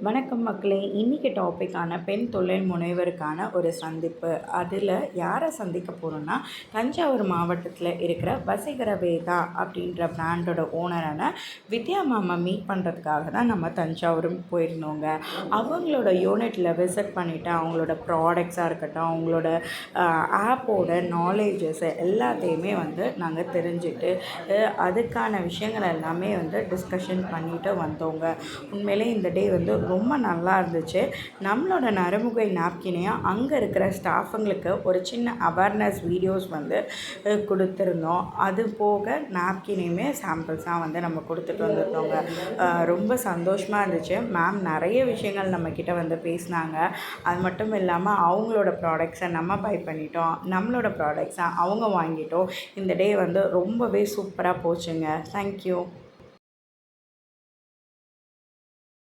வணக்கம் மக்களே. இன்றைக்கி டாப்பிக்கான பெண் தொழில் முனைவருக்கான ஒரு சந்திப்பு. அதில் யாரை சந்திக்க போகிறோன்னா, தஞ்சாவூர் மாவட்டத்தில் இருக்கிற வசீகர வேதா அப்படின்ற பிராண்டோட ஓனரான வித்யா மாமா மீட் பண்ணுறதுக்காக தான் நம்ம தஞ்சாவூர் போயிருந்தோங்க. அவங்களோட யூனிட்டில் விசிட் பண்ணிவிட்டு அவங்களோட ப்ராடக்ட்ஸாக இருக்கட்டும், அவங்களோட ஆப்போட நாலேஜஸ் எல்லாத்தையுமே நாங்கள் தெரிஞ்சுட்டு அதுக்கான விஷயங்கள் எல்லாமே டிஸ்கஷன் பண்ணிட்டு வந்தோங்க. உண்மையிலே இந்த டே ரொம்ப நல்லா இருந்துச்சு. நம்மளோட நரமுகை நாப்கினையும் அங்கே இருக்கிற ஸ்டாஃபுங்களுக்கு ஒரு சின்ன அவேர்னஸ் வீடியோஸ் கொடுத்துருந்தோம். அது போக நாப்கினையுமே சாம்பிள்ஸாக நம்ம கொடுத்துட்டு வந்துருந்தோங்க. ரொம்ப சந்தோஷமாக இருந்துச்சு. மேம் நிறைய விஷயங்கள் நம்மக்கிட்ட பேசினாங்க. அது மட்டும் இல்லாமல் அவங்களோட ப்ராடக்ட்ஸை நம்ம பை பண்ணிட்டோம், நம்மளோட ப்ராடக்ட்ஸை அவங்க வாங்கிட்டோம். இந்த டே ரொம்பவே சூப்பராக போச்சுங்க. தேங்க்யூ.